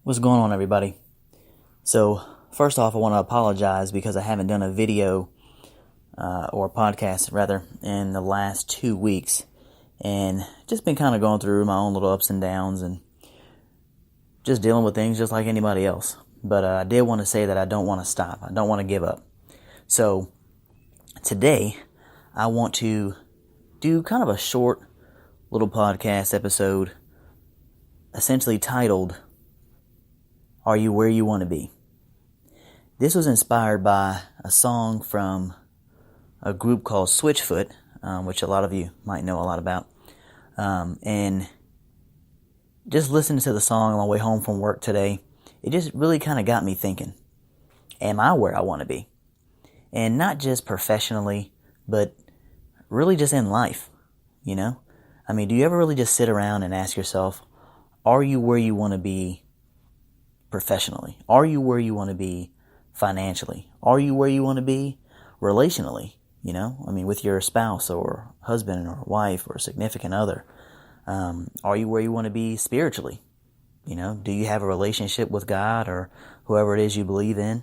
What's going on, everybody? So, first off, I want to apologize because I haven't done a video or a podcast, rather, in the last 2 weeks, and just been kind of going through my own little ups and downs and just dealing with things just like anybody else. But I did want to say that I don't want to stop. I don't want to give up. So, today, I want to do kind of a short little podcast episode, essentially titled, Are You Where You Want to Be? This was inspired by a song from a group called Switchfoot, which a lot of you might know a lot about. And just listening to the song on my way home from work today, it just really kind of got me thinking, am I where I want to be? And not just professionally, but really just in life, you know? I mean, do you ever really just sit around and ask yourself, are you where you want to be professionally? Are you where you want to be financially? Are you where you want to be relationally? You know, I mean, with your spouse or husband or wife or significant other. Are you where you want to be spiritually? You know, do you have a relationship with God or whoever it is you believe in?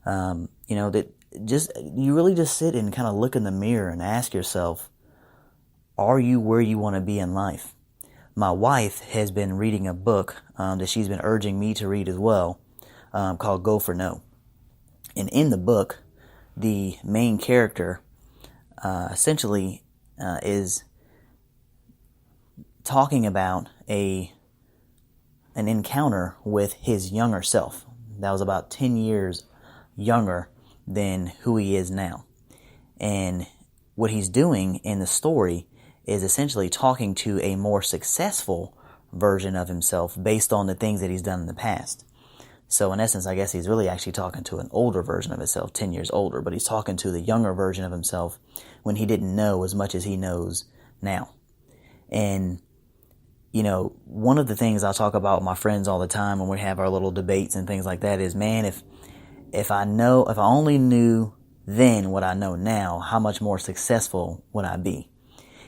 You know, that just, you really just sit and kind of look in the mirror and ask yourself, are you where you want to be in life? My wife has been reading a book that she's been urging me to read as well, called Go for No. And in the book, the main character essentially is talking about an encounter with his younger self that was about 10 years younger than who he is now. And what he's doing in the story is essentially talking to a more successful version of himself based on the things that he's done in the past. So in essence, I guess he's really actually talking to an older version of himself, 10 years older, but he's talking to the younger version of himself when he didn't know as much as he knows now. And, you know, one of the things I talk about with my friends all the time when we have our little debates and things like that is, man, if I only knew then what I know now, how much more successful would I be?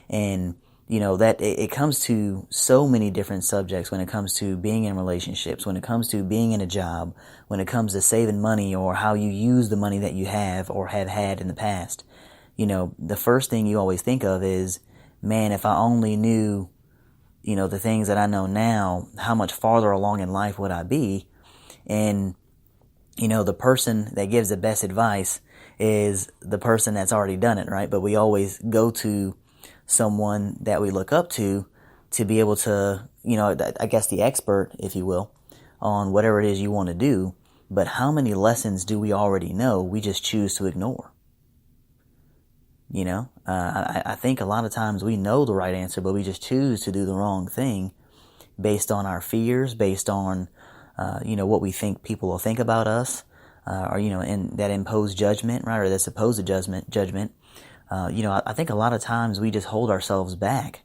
And, you know, that it comes to so many different subjects when it comes to being in relationships, when it comes to being in a job, when it comes to saving money or how you use the money that you have or have had in the past. You know, the first thing you always think of is, man, if I only knew, you know, the things that I know now, how much farther along in life would I be? And, you know, the person that gives the best advice is the person that's already done it, right? But we always go to someone that we look up to be able to, you know, I guess the expert, if you will, on whatever it is you want to do. But how many lessons do we already know we just choose to ignore? You know, I think a lot of times we know the right answer, but we just choose to do the wrong thing based on our fears, based on, you know, what we think people will think about us, or, you know, and that imposed judgment, right? Or that supposed judgment. You know, I think a lot of times we just hold ourselves back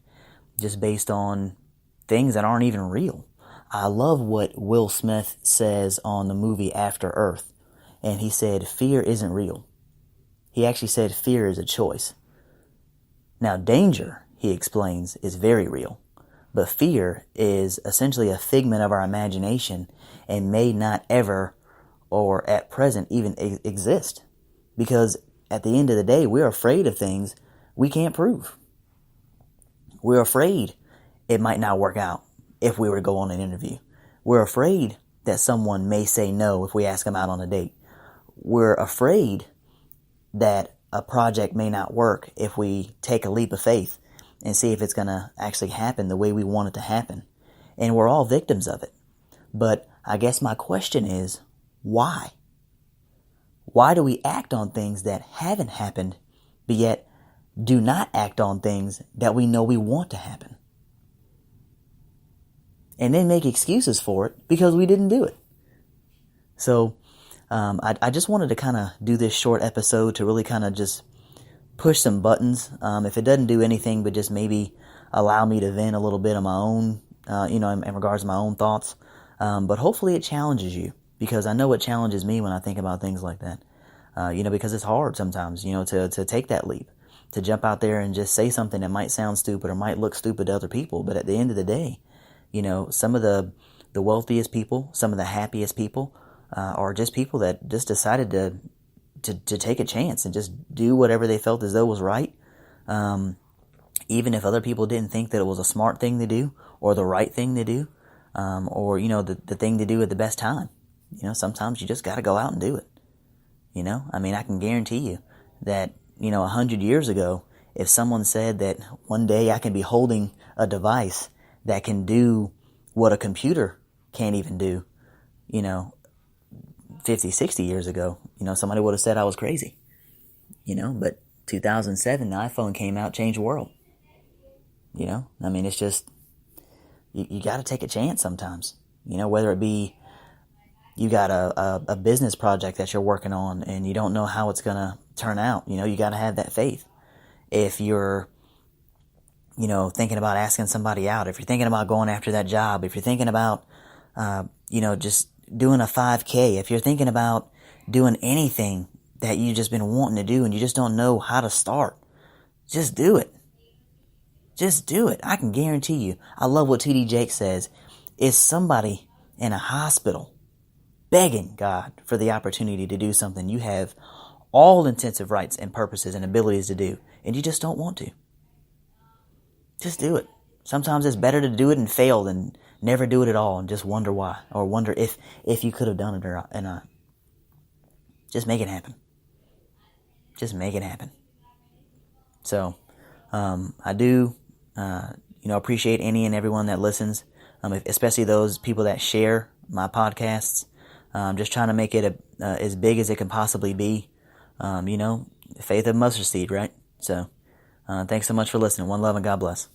just based on things that aren't even real. I love what Will Smith says on the movie After Earth. And he said, fear isn't real. He actually said fear is a choice. Now, danger, he explains, is very real. But fear is essentially a figment of our imagination and may not ever or at present even exist. Because at the end of the day, we're afraid of things we can't prove. We're afraid it might not work out if we were to go on an interview. We're afraid that someone may say no if we ask them out on a date. We're afraid that a project may not work if we take a leap of faith and see if it's going to actually happen the way we want it to happen. And we're all victims of it. But I guess my question is, why? Why do we act on things that haven't happened, but yet do not act on things that we know we want to happen? And then make excuses for it because we didn't do it. So, I just wanted to kind of do this short episode to really kind of just push some buttons. If it doesn't do anything but just maybe allow me to vent a little bit on my own, you know, in regards to my own thoughts. But hopefully it challenges you. Because I know it challenges me when I think about things like that. You know, because it's hard sometimes, you know, to take that leap. To jump out there and just say something that might sound stupid or might look stupid to other people. But at the end of the day, you know, some of the the wealthiest people, some of the happiest people, are just people that just decided to take a chance and just do whatever they felt as though was right. Even if other people didn't think that it was a smart thing to do or the right thing to do, or, the thing to do at the best time. Sometimes you just got to go out and do it. I can guarantee you that, 100 years ago, if someone said that one day I can be holding a device that can do what a computer can't even do, 50, 60 years ago, somebody would have said I was crazy. But 2007, the iPhone came out, changed the world. It's just, you got to take a chance sometimes, whether it be you got a business project that you're working on and you don't know how it's going to turn out. You got to have that faith. If you're, thinking about asking somebody out, if you're thinking about going after that job, if you're thinking about, just doing a 5K, if you're thinking about doing anything that you've just been wanting to do and you just don't know how to start, just do it. Just do it. I can guarantee you. I love what T.D. Jakes says. Is somebody in a hospital begging God for the opportunity to do something you have all intensive rights and purposes and abilities to do, and you just don't want to. Just do it. Sometimes it's better to do it and fail than never do it at all and just wonder why, or wonder if you could have done it or not. Just make it happen. Just make it happen. So, I do, appreciate any and everyone that listens, especially those people that share my podcasts. Just trying to make it as big as it can possibly be. Faith of mustard seed, right? So, thanks so much for listening. One love and God bless.